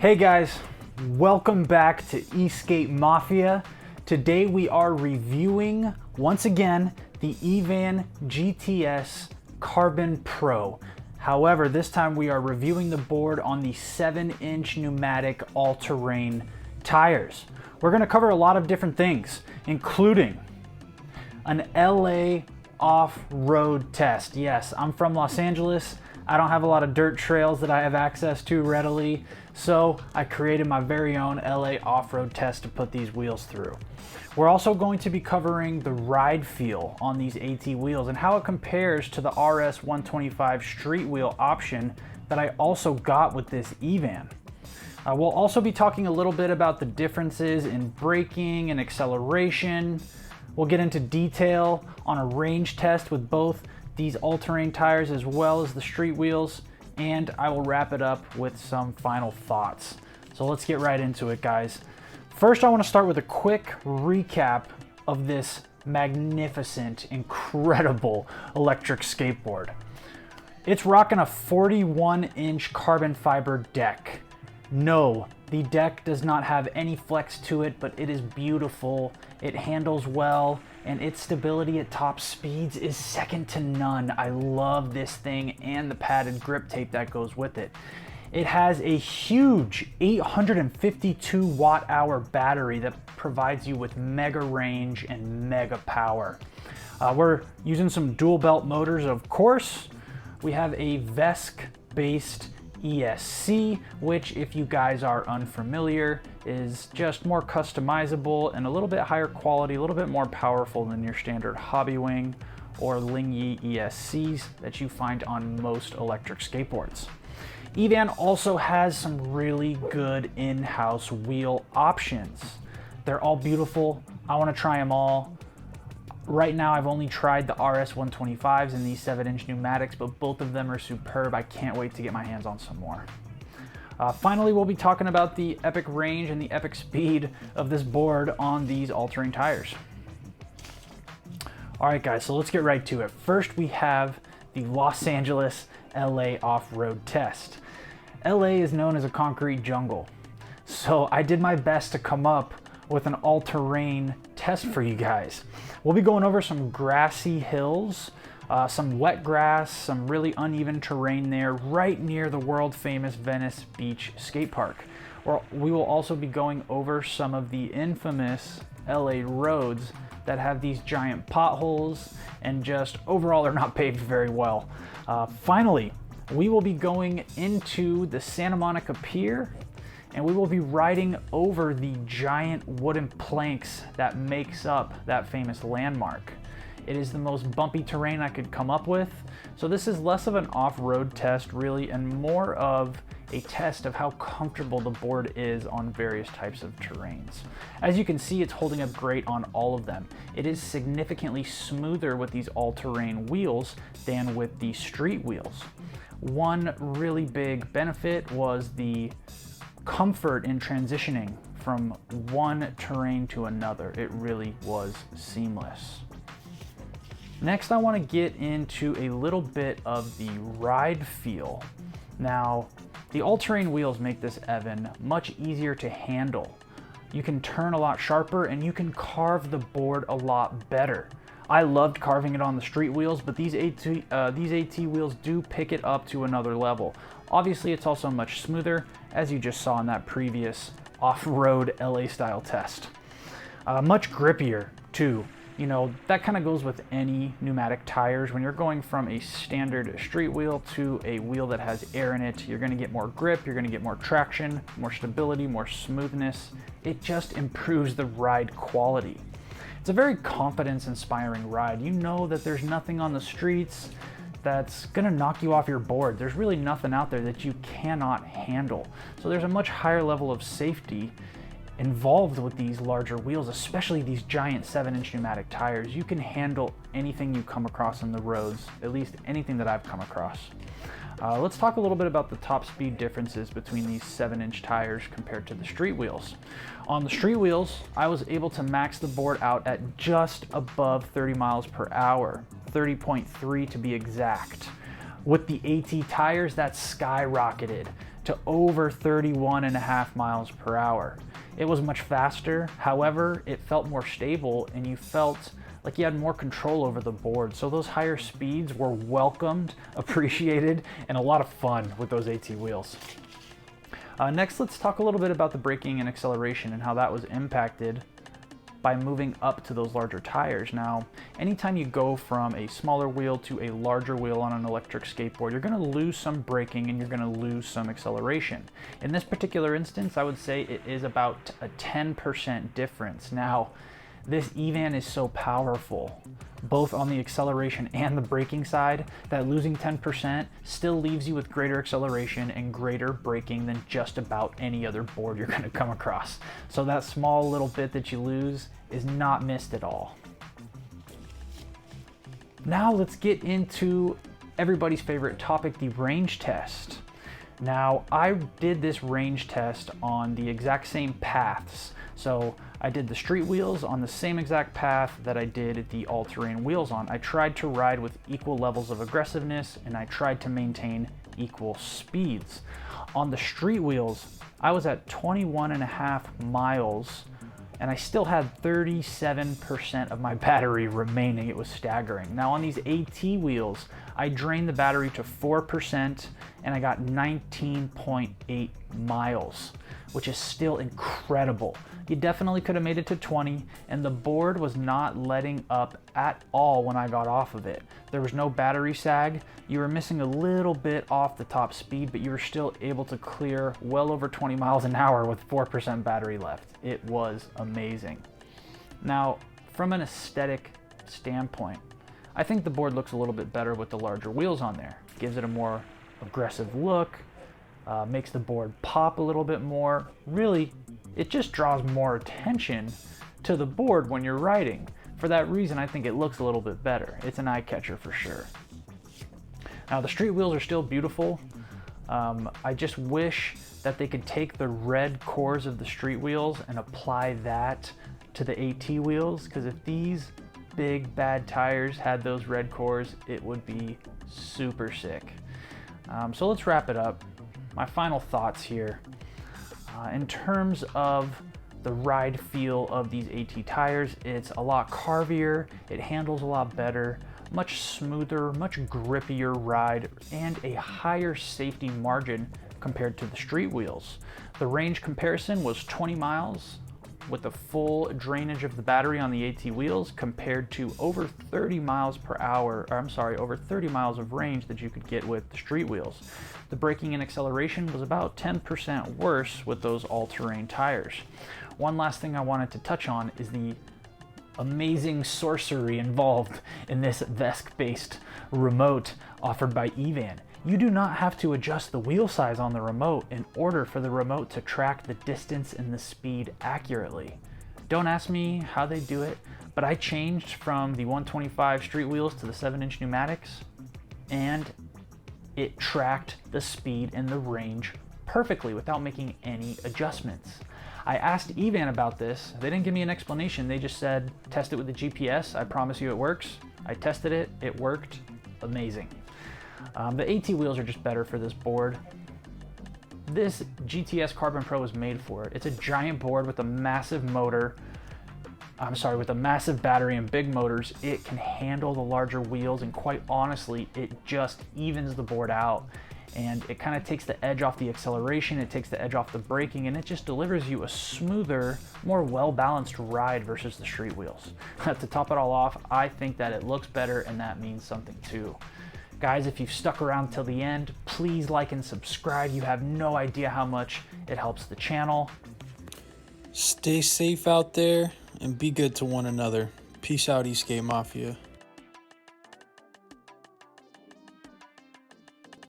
Hey guys, welcome back to Skate Mafia. Today we are reviewing, once again, the Eovan GTS Carbon Pro. However, this time we are reviewing the board on the 7-inch pneumatic all-terrain tires. We're going to cover a lot of different things, including an LA off-road test. Yes, I'm from Los Angeles. I don't have a lot of dirt trails that I have access to readily, so I created my very own LA off-road test to put these wheels through. We're also going to be covering the ride feel on these AT wheels and how it compares to the RS 125 street wheel option that I also got with this Eovan. We'll also be talking a little bit about the differences in braking and acceleration. We'll get into detail on a range test with both these all-terrain tires as well as the street wheels, and I will wrap it up with some final thoughts. So let's get right into it, guys. First, I want to start with a quick recap of this magnificent, incredible electric skateboard. It's rocking a 41-inch carbon fiber deck. No, the deck does not have any flex to it, but it is beautiful. It handles well, and its stability at top speeds is second to none. I love this thing and the padded grip tape that goes with it. It has a huge 852 watt-hour battery that provides you with mega range and mega power. We're using some dual belt motors, of course. We have a VESC-based ESC, which, if you guys are unfamiliar, is just more customizable and a little bit higher quality, a little bit more powerful than your standard Hobbywing or Lingy ESCs that you find on most electric skateboards. Eovan also has some really good in-house wheel options. They're all beautiful. I want to try them all. Right now, I've only tried the RS 125s and these 7-inch pneumatics, but both of them are superb. I can't wait to get my hands on some more. Finally, we'll be talking about the epic range and the epic speed of this board on these all-terrain tires. All right, guys, so let's get right to it. First, we have the Los Angeles LA off-road test. LA is known as a concrete jungle, so I did my best to come up with an all-terrain test for you guys. We'll be going over some grassy hills, some wet grass, some really uneven terrain there right near the world-famous Venice Beach skate park. We will also be going over some of the infamous LA roads that have these giant potholes and just overall are not paved very well. Finally, we will be going into the Santa Monica Pier, and we will be riding over the giant wooden planks that makes up that famous landmark. It is the most bumpy terrain I could come up with, so this is less of an off-road test really and more of a test of how comfortable the board is on various types of terrains. As you can see, it's holding up great on all of them. It is significantly smoother with these all-terrain wheels than with the street wheels. One really big benefit was the comfort in transitioning from one terrain to another. It really was seamless. Next, I want to get into a little bit of the ride feel. Now, the all-terrain wheels make this Eovan much easier to handle. You can turn a lot sharper and you can carve the board a lot better. I loved carving it on the street wheels, but these AT wheels do pick it up to another level. Obviously, it's also much smoother, as you just saw in that previous off-road LA style test. Much grippier too. You know, that kind of goes with any pneumatic tires. When you're going from a standard street wheel to a wheel that has air in it, you're going to get more grip, you're going to get more traction, more stability, more smoothness. It just improves the ride quality. It's a very confidence-inspiring ride. You know that there's nothing on the streets that's gonna knock you off your board. There's really nothing out there that you cannot handle. So there's a much higher level of safety involved with these larger wheels, especially these giant 7-inch pneumatic tires. You can handle anything you come across on the roads, at least anything that I've come across. Let's talk a little bit about the top speed differences between these 7-inch tires compared to the street wheels. On the street wheels, I was able to max the board out at just above 30 miles per hour, 30.3 to be exact. With the AT tires, that skyrocketed to over 31.5 miles per hour. It was much faster, however, it felt more stable and you felt like you had more control over the board. So those higher speeds were welcomed, appreciated, and a lot of fun with those AT wheels. Next, let's talk a little bit about the braking and acceleration and how that was impacted by moving up to those larger tires. Now, anytime you go from a smaller wheel to a larger wheel on an electric skateboard, you're gonna lose some braking and you're gonna lose some acceleration. In this particular instance, I would say it is about a 10% difference. Now, this Eovan is so powerful, both on the acceleration and the braking side, that losing 10% still leaves you with greater acceleration and greater braking than just about any other board you're gonna come across. So that small little bit that you lose is not missed at all. Now let's get into everybody's favorite topic, the range test. Now, I did this range test on the exact same paths. So I did the street wheels on the same exact path that I did the all-terrain wheels on. I tried to ride with equal levels of aggressiveness and I tried to maintain equal speeds. On the street wheels, I was at 21.5 miles and I still had 37% of my battery remaining. It was staggering. Now on these AT wheels, I drained the battery to 4% and I got 19.8 miles, which is still incredible. You definitely could have made it to 20, and the board was not letting up at all when I got off of it. There was no battery sag. You were missing a little bit off the top speed, but you were still able to clear well over 20 miles an hour with 4% battery left. It was amazing. Now, from an aesthetic standpoint, I think the board looks a little bit better with the larger wheels on there. Gives it a more aggressive look, makes the board pop a little bit more. Really, it just draws more attention to the board when you're riding. For that reason, I think it looks a little bit better. It's an eye catcher for sure. Now, the street wheels are still beautiful. I just wish that they could take the red cores of the street wheels and apply that to the AT wheels, because if these big bad tires had those red cores, it would be super sick. So let's wrap it up. My final thoughts here. In terms of the ride feel of these AT tires, it's a lot carvier, it handles a lot better, much smoother, much grippier ride, and a higher safety margin compared to the street wheels. The range comparison was 20 miles with the full drainage of the battery on the AT wheels compared to over 30 miles per hour, or I'm sorry, over 30 miles of range that you could get with the street wheels. The braking and acceleration was about 10% worse with those all-terrain tires. One last thing I wanted to touch on is the amazing sorcery involved in this VESC-based remote offered by Eovan. You do not have to adjust the wheel size on the remote in order for the remote to track the distance and the speed accurately. Don't ask me how they do it, but I changed from the 125 street wheels to the 7-inch pneumatics, and it tracked the speed and the range perfectly without making any adjustments. I asked Eovan about this. They didn't give me an explanation. They just said, test it with the GPS. I promise you it works. I tested it. It worked. Amazing. The AT wheels are just better for this board. This GTS Carbon Pro is made for it. It's a giant board with a massive motor. With a massive battery and big motors. It can handle the larger wheels, and quite honestly, it just evens the board out. And it kind of takes the edge off the acceleration, it takes the edge off the braking, and it just delivers you a smoother, more well-balanced ride versus the street wheels. To top it all off, I think that it looks better, and that means something too. Guys, if you've stuck around till the end, please like and subscribe. You have no idea how much it helps the channel. Stay safe out there and be good to one another. Peace out, Skate Mafia.